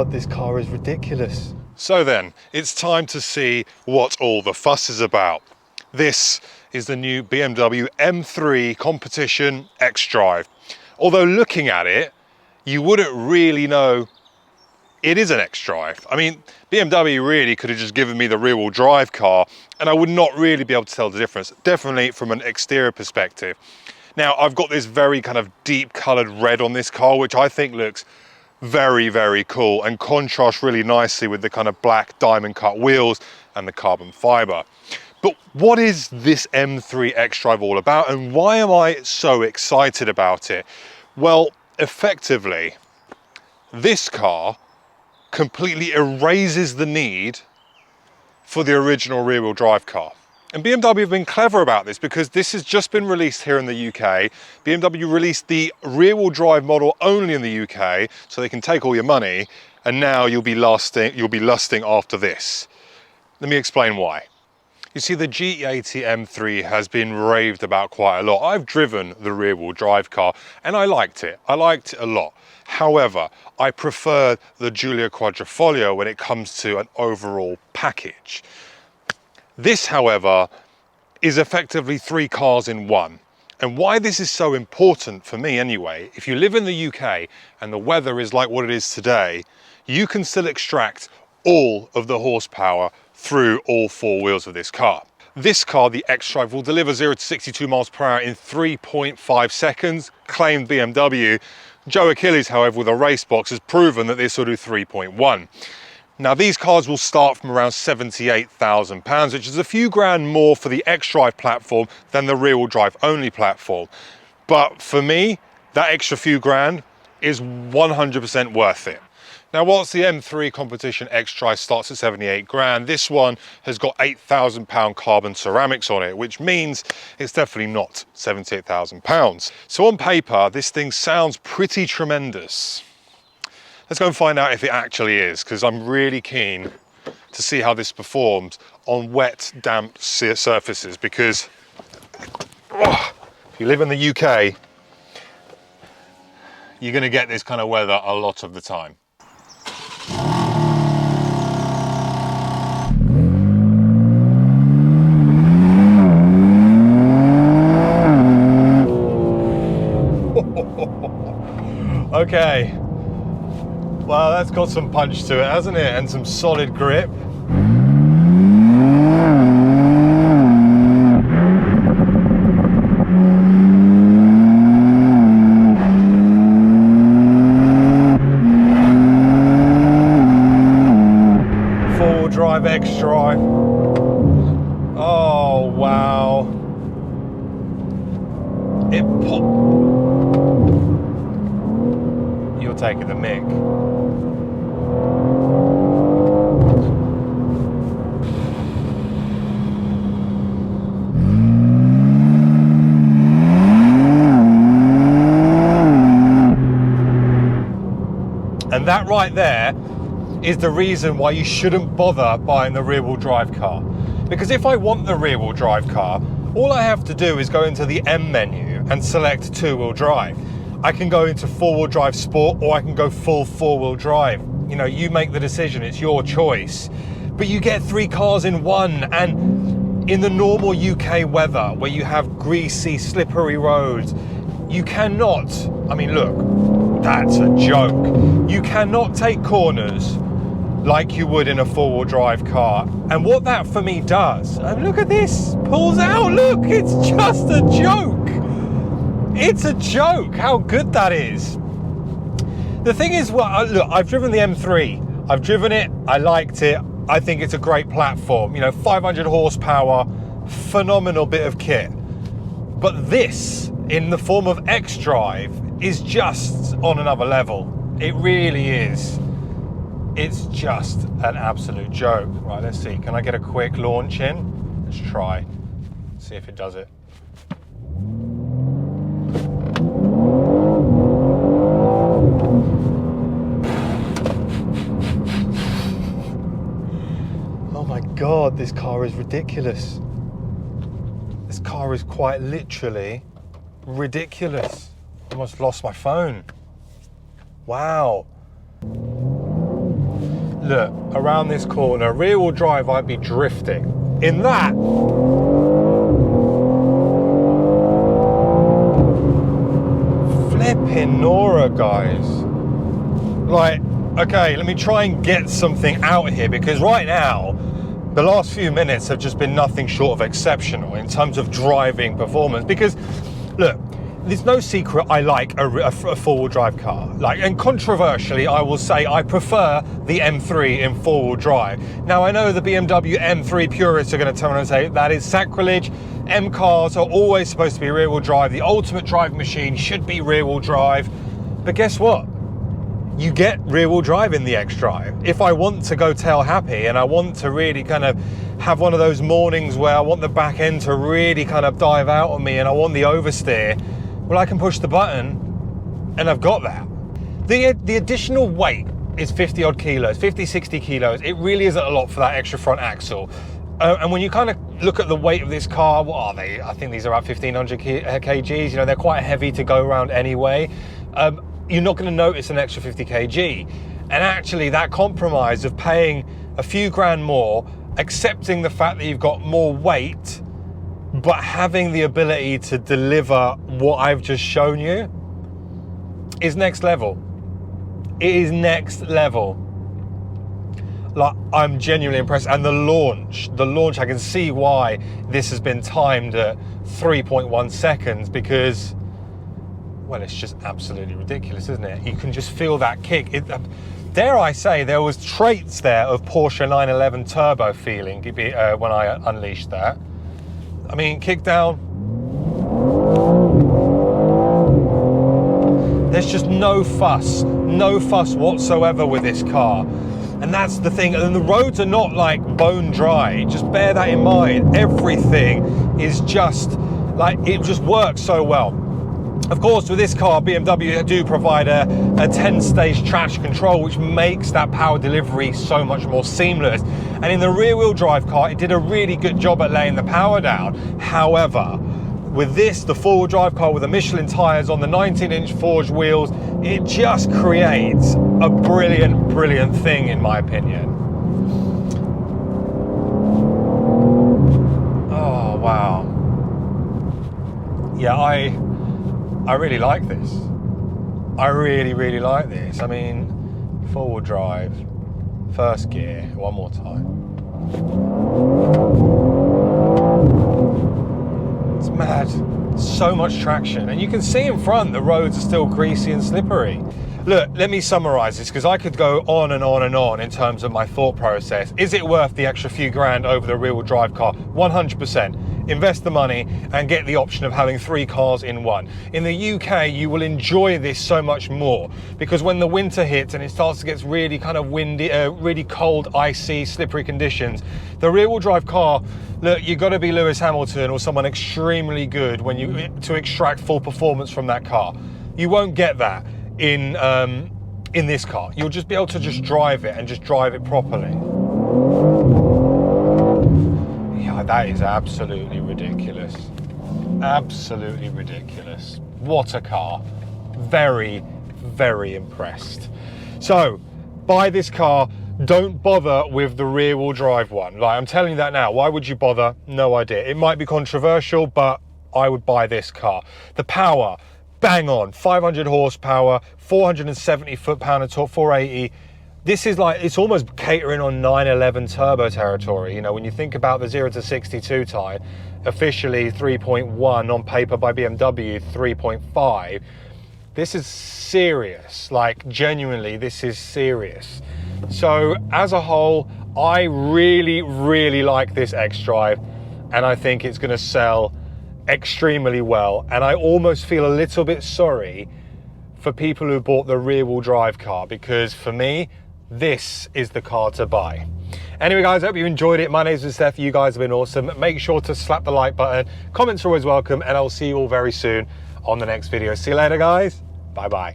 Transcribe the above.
God, this car is ridiculous. So then, it's time to see what all the fuss is about. This is the new BMW M3 Competition Xdrive. Although looking at it, you wouldn't really know it is an Xdrive. I mean, BMW really could have just given me the rear-wheel drive car and I would not really be able to tell the difference, definitely from an exterior perspective. Now, I've got this very kind of deep coloured red on this car, which I think looks very, very cool and contrasts really nicely with the kind of black diamond cut wheels and the carbon fibre. But what is this M3 Xdrive all about and why am I so excited about it? Well, effectively, this car completely erases the need for the original rear-wheel drive car. And BMW have been clever about this because this has just been released here in the UK. BMW released the rear-wheel drive model only in the UK, so they can take all your money, and now you'll be lusting after this. Let me explain why. You see, the G80 M3 has been raved about quite a lot. I've driven the rear-wheel drive car and I liked it. I liked it a lot. However, I prefer the Giulia Quadrifoglio when it comes to an overall package. This, however, is effectively 3 cars in one. And why this is so important for me anyway, if you live in the UK and the weather is like what it is today, you can still extract all of the horsepower through all 4 wheels of this car. This car, the Xdrive, will deliver 0 to 62 miles per hour in 3.5 seconds, claimed BMW. Joe Achilles, however, with a race box, has proven that this will do 3.1. Now, these cars will start from around £78,000, which is a few grand more for the Xdrive platform than the rear-wheel drive only platform. But for me, that extra few grand is 100% worth it. Now, whilst the M3 Competition Xdrive starts at 78 grand, this one has got £8,000 carbon ceramics on it, which means it's definitely not £78,000. So on paper, this thing sounds pretty tremendous. Let's go and find out if it actually is, because I'm really keen to see how this performs on wet, damp surfaces, because if you live in the UK, you're going to get this kind of weather a lot of the time. Okay, well, that's got some punch to it, hasn't it? And some solid grip. Four-wheel drive Xdrive. Oh, wow. It popped. You're taking the mick. And that right there is the reason why you shouldn't bother buying the rear-wheel drive car. Because if I want the rear-wheel drive car, all I have to do is go into the M menu and select two-wheel drive. I can go into four-wheel drive sport or I can go full four-wheel drive. You know, you make the decision, it's your choice. But you get 3 cars in one, and in the normal UK weather where you have greasy, slippery roads, you cannot, I mean, look, that's a joke. You cannot take corners like you would in a four-wheel drive car. And what that for me does, look at this, pulls out, look, it's just a joke. It's a joke how good that is. The thing is, well, look, I've driven the M3. I've driven it, I liked it. I think it's a great platform. You know, 500 horsepower, phenomenal bit of kit. But this, in the form of Xdrive, is just on another level. It really is. It's just an absolute joke. Right, let's see. Can I get a quick launch in? Let's try. See if it does it. Oh my God, this car is ridiculous. This car is quite literally ridiculous. Almost lost my phone. Wow. look, around this corner, rear wheel drive, I'd be drifting. In that, flipping Nora, guys. Like, okay, let me try and get something out here, because right now, the last few minutes have just been nothing short of exceptional in terms of driving performance. Because, look, there's no secret I like a four-wheel drive car. Like, and controversially, I will say I prefer the M3 in four-wheel drive. Now, I know the BMW M3 purists are going to turn around and say that is sacrilege. M cars are always supposed to be rear-wheel drive. The ultimate driving machine should be rear-wheel drive. But guess what? You get rear-wheel drive in the Xdrive. If I want to go tail happy and I want to really kind of have one of those mornings where I want the back end to really kind of dive out on me and I want the oversteer, well, I can push the button and I've got that. The additional weight is 50 odd kilos, 50, 60 kilos. It really isn't a lot for that extra front axle. And when you kind of look at the weight of this car, what are they? I think these are about 1,500 kgs. You know, they're quite heavy to go around anyway. You're not going to notice an extra 50 kg. And actually that compromise of paying a few grand more, accepting the fact that you've got more weight, but having the ability to deliver what I've just shown you is next level. It is next level. Like, I'm genuinely impressed. And the launch, I can see why this has been timed at 3.1 seconds, because, well, it's just absolutely ridiculous, isn't it? You can just feel that kick. Dare I say, there was traits there of Porsche 911 turbo feeling when I unleashed that. I mean, kick down. There's just no fuss whatsoever with this car. And that's the thing. And the roads are not like bone dry. Just bear that in mind. Everything is just like, it just works so well. Of course, with this car, BMW do provide a 10-stage traction control, which makes that power delivery so much more seamless. And in the rear-wheel drive car, it did a really good job at laying the power down. However, with this, the four-wheel drive car with the Michelin tires on the 19-inch forged wheels, it just creates a brilliant, brilliant thing, in my opinion. Oh, wow. Yeah, I really like this. I really, really like this. I mean, four-wheel drive, first gear, one more time. It's mad. So much traction. And you can see in front, the roads are still greasy and slippery. Look, let me summarize this, because I could go on and on and on in terms of my thought process. Is it worth the extra few grand over the rear-wheel drive car? 100%. Invest the money and get the option of having 3 cars in one. In the UK, you will enjoy this so much more, because when the winter hits and it starts to get really kind of windy, really cold, icy, slippery conditions, the rear-wheel drive car, look, you've got to be Lewis Hamilton or someone extremely good to extract full performance from that car. You won't get that in this car. You'll just be able to just drive it and just drive it properly. Yeah, that is absolutely ridiculous. Absolutely ridiculous. What a car. Very, very impressed. So, buy this car. Don't bother with the rear-wheel drive one. Like, I'm telling you that now. Why would you bother? No idea. It might be controversial, but I would buy this car. The power, bang on. 500 horsepower, 470 foot-pound of torque, 480. This is like, it's almost catering on 911 turbo territory. You know, when you think about the 0 to 62 time, officially 3.1, on paper by BMW 3.5. This is serious. Like, genuinely, this is serious. So as a whole, I really, really like this Xdrive, and I think it's going to sell extremely well. And I almost feel a little bit sorry for people who bought the rear-wheel drive car, because for me, this is the car to buy. Anyway, guys, I hope you enjoyed it. My name's Stef. You guys have been awesome. Make sure to slap the like button. Comments are always welcome, and I'll see you all very soon on the next video. See you later, guys. Bye-bye.